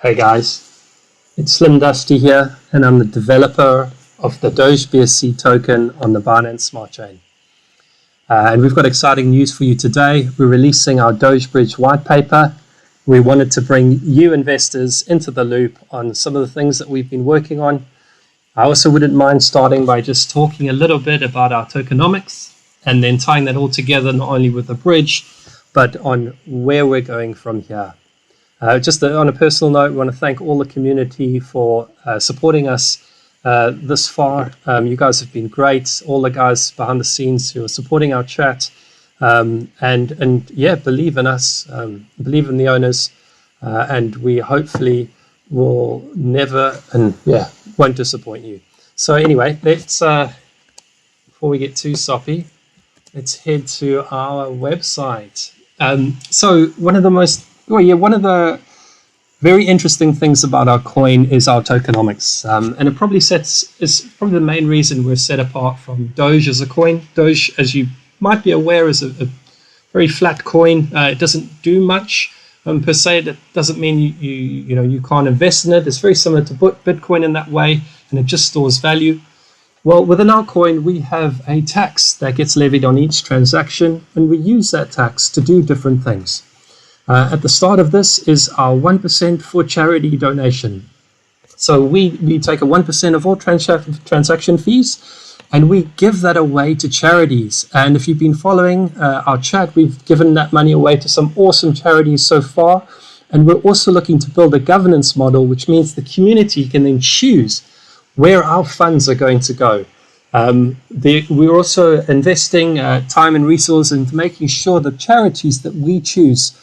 Hey guys, it's Slim Dusty here, and I'm the developer of the DogeBSC token on the Binance Smart Chain. And we've got exciting news for you today. We're releasing our DogeBridge white paper. We wanted to bring you investors into the loop on some of the things that we've been working on. I also wouldn't mind starting by just talking a little bit about our tokenomics and then tying that all together not only with the bridge, but on where we're going from here. Just on a personal note, we want to thank all the community for supporting us this far. You guys have been great. All the guys behind the scenes who are supporting our chat, and believe in us, believe in the owners, and we hopefully will never won't disappoint you. So anyway, let's before we get too soppy, let's head to our website. So one of the very interesting things about our coin is our tokenomics, and it probably is probably the main reason we're set apart from Doge as a coin. Doge, as you might be aware, is a very flat coin. It doesn't do much per se. That doesn't mean you can't invest in it. It's very similar to Bitcoin in that way, and it just stores value. Well, within our coin, we have a tax that gets levied on each transaction, and we use that tax to do different things. At the start of this is our 1% for charity donation. So we take a 1% of all transaction fees, and we give that away to charities. And if you've been following our chat, we've given that money away to some awesome charities so far. And we're also looking to build a governance model, which means the community can then choose where our funds are going to go. We're also investing time and resources into making sure that charities that we choose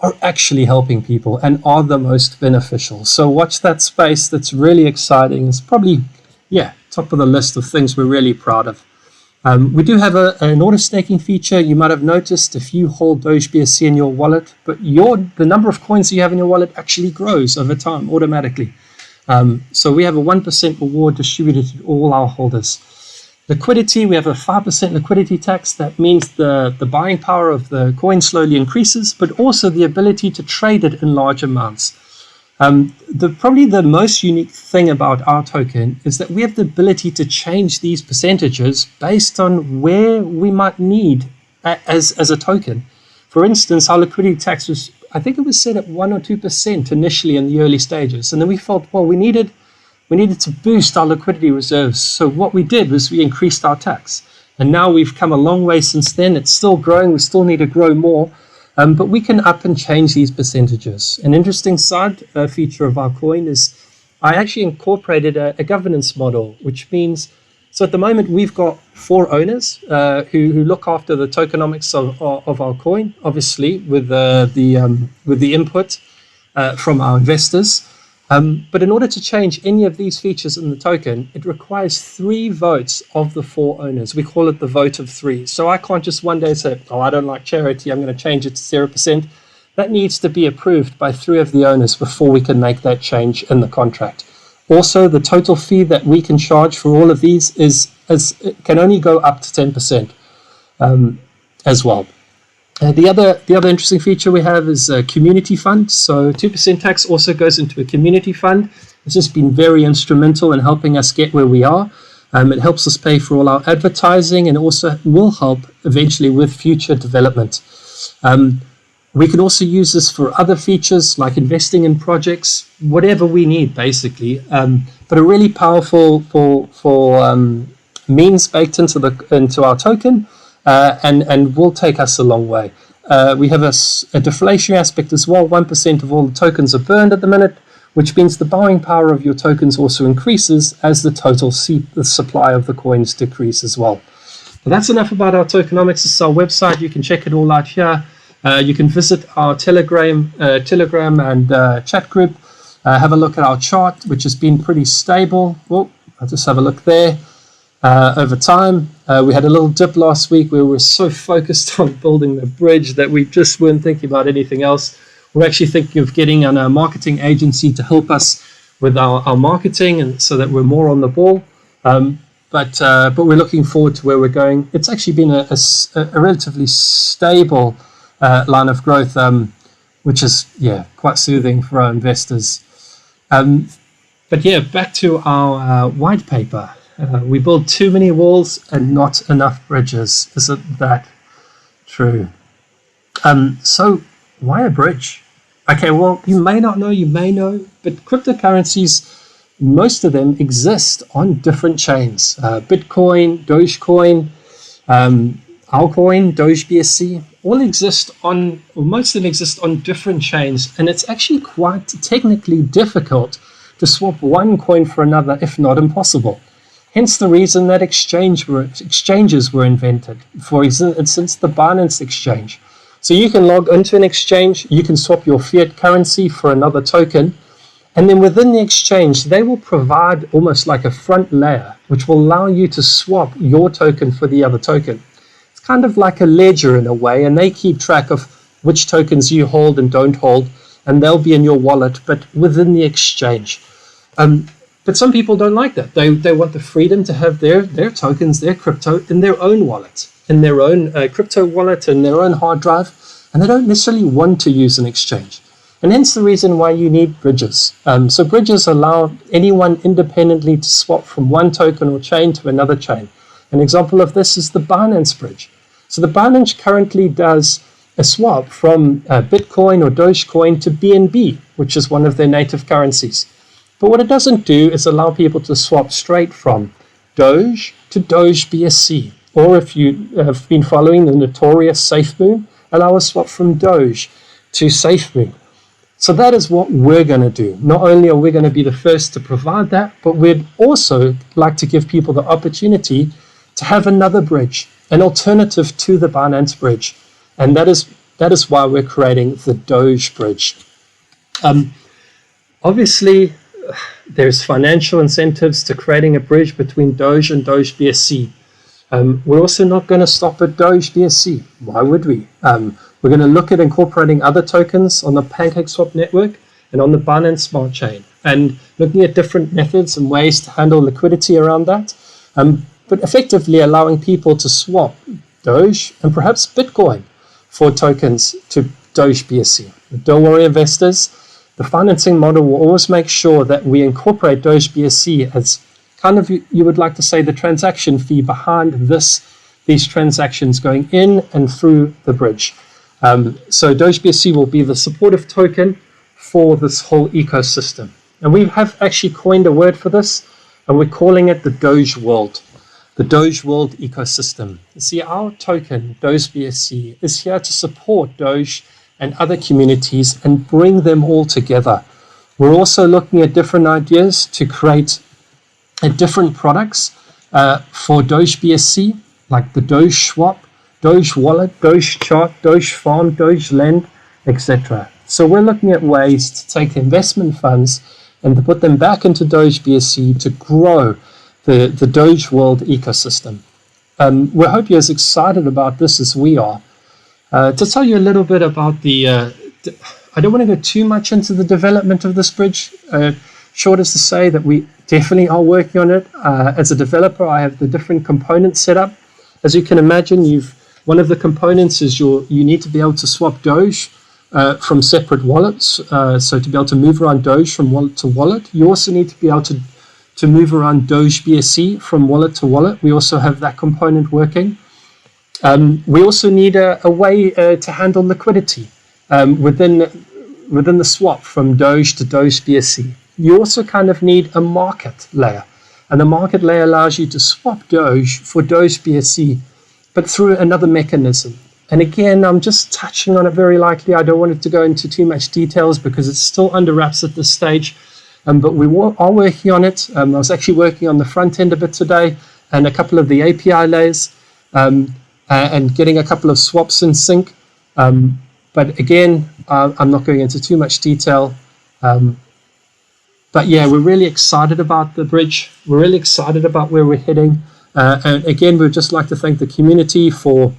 are actually helping people and are the most beneficial. So watch that space. That's really exciting. It's probably, top of the list of things we're really proud of. We do have an auto staking feature. You might have noticed if you hold DogeBSC in your wallet, but the number of coins you have in your wallet actually grows over time automatically. So we have a 1% reward distributed to all our holders. Liquidity, we have a 5% liquidity tax. That means the buying power of the coin slowly increases, but also the ability to trade it in large amounts. Probably the most unique thing about our token is that we have the ability to change these percentages based on where we might need as a token. For instance, our liquidity tax was, I think it was set at 1 or 2% initially in the early stages. And then we felt, well, we needed to boost our liquidity reserves. So what we did was we increased our tax. And now we've come a long way since then. It's still growing. We still need to grow more. But we can up and change these percentages. An interesting side feature of our coin is I actually incorporated a governance model, which means, so at the moment we've got 4 owners who look after the tokenomics of our coin, obviously with the input from our investors. But in order to change any of these features in the token, it requires 3 votes of the 4 owners. We call it the vote of 3. So I can't just one day say, I don't like charity, I'm going to change it to 0%. That needs to be approved by 3 of the owners before we can make that change in the contract. Also, the total fee that we can charge for all of these it can only go up to 10% as well. The other interesting feature we have is a community fund. So 2% tax also goes into a community fund. It's just been very instrumental in helping us get where we are. It helps us pay for all our advertising and also will help eventually with future development. We can also use this for other features like investing in projects, whatever we need basically. But a really powerful for means baked into our token. And will take us a long way. We have a deflationary aspect as well. 1% of all the tokens are burned at the minute, which means the buying power of your tokens also increases as the total the supply of the coins decrease as well. But that's enough about our tokenomics. This is our website. You can check it all out here. You can visit our Telegram and chat group. Have a look at our chart, which has been pretty stable. Well, I'll just have a look there. Over time, we had a little dip last week where we were so focused on building the bridge that we just weren't thinking about anything else. We're actually thinking of getting on a marketing agency to help us with our marketing, and so that we're more on the ball. But we're looking forward to where we're going. It's actually been a relatively stable line of growth, which is quite soothing for our investors. But yeah, back to our white paper. We build too many walls and not enough bridges. Isn't that true? So why a bridge? Okay, well, you may not know, you may know, but cryptocurrencies, most of them exist on different chains. Bitcoin, Dogecoin, Alcoin, DogeBSC, all exist on, or most of them exist on different chains, and it's actually quite technically difficult to swap one coin for another, if not impossible. Hence the reason that exchanges were invented, for instance, the Binance exchange. So you can log into an exchange, you can swap your fiat currency for another token, and then within the exchange, they will provide almost like a front layer, which will allow you to swap your token for the other token. It's kind of like a ledger in a way, and they keep track of which tokens you hold and don't hold, and they'll be in your wallet, but within the exchange. But some people don't like that. They want the freedom to have their tokens, their crypto, in their own wallet, in their own crypto wallet, in their own hard drive, and they don't necessarily want to use an exchange. And hence the reason why you need bridges. So bridges allow anyone independently to swap from one token or chain to another chain. An example of this is the Binance bridge. So the Binance currently does a swap from Bitcoin or Dogecoin to BNB, which is one of their native currencies. But what it doesn't do is allow people to swap straight from Doge to DogeBSC. Or if you have been following the notorious SafeMoon, allow a swap from Doge to SafeMoon. So that is what we're going to do. Not only are we going to be the first to provide that, but we'd also like to give people the opportunity to have another bridge, an alternative to the Binance bridge. And that is why we're creating the DogeBridge. Obviously, there's financial incentives to creating a bridge between Doge and DogeBSC. We're also not going to stop at DogeBSC. Why would we? We're going to look at incorporating other tokens on the PancakeSwap network and on the Binance Smart Chain, and looking at different methods and ways to handle liquidity around that, but effectively allowing people to swap Doge and perhaps Bitcoin for tokens to DogeBSC. Don't worry, investors. The financing model will always make sure that we incorporate DogeBSC as kind of, you would like to say, the transaction fee behind these transactions going in and through the bridge. So DogeBSC will be the supportive token for this whole ecosystem. And we have actually coined a word for this, and we're calling it the DogeWorld, the DogeWorld ecosystem. See, our token, DogeBSC, is here to support Doge and other communities and bring them all together. We're also looking at different ideas to create different products for DogeBSC, like the Doge Swap, Doge Wallet, Doge Chart, Doge Farm, Doge Lend, etc. So we're looking at ways to take investment funds and to put them back into DogeBSC to grow the DogeWorld ecosystem. We hope you're as excited about this as we are. To tell you a little bit about I don't want to go too much into the development of this bridge. Short as to say that we definitely are working on it. As a developer, I have the different components set up. As you can imagine, one of the components is you need to be able to swap Doge from separate wallets. So to be able to move around Doge from wallet to wallet. You also need to be able to move around DogeBSC from wallet to wallet. We also have that component working. We also need a way to handle liquidity within the swap from Doge to DogeBSC. You also kind of need a market layer. And the market layer allows you to swap Doge for DogeBSC, but through another mechanism. And again, I'm just touching on it very lightly. I don't want it to go into too much details because it's still under wraps at this stage. But we are working on it. I was actually working on the front end of it today and a couple of the API layers and getting a couple of swaps in sync. But again, I'm not going into too much detail. But yeah, we're really excited about the bridge. We're really excited about where we're heading. And again, we'd just like to thank the community for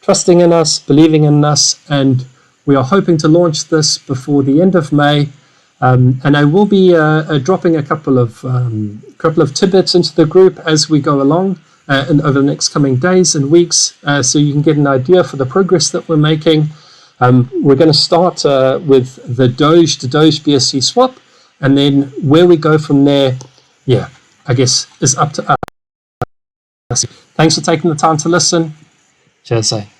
trusting in us, believing in us, and we are hoping to launch this before the end of May. And I will be dropping a couple of tidbits into the group as we go along and over the next coming days and weeks, so you can get an idea for the progress that we're making. We're going to start with the Doge to DogeBSC swap. And then where we go from there, yeah, I guess is up to us. Thanks for taking the time to listen. Cheers.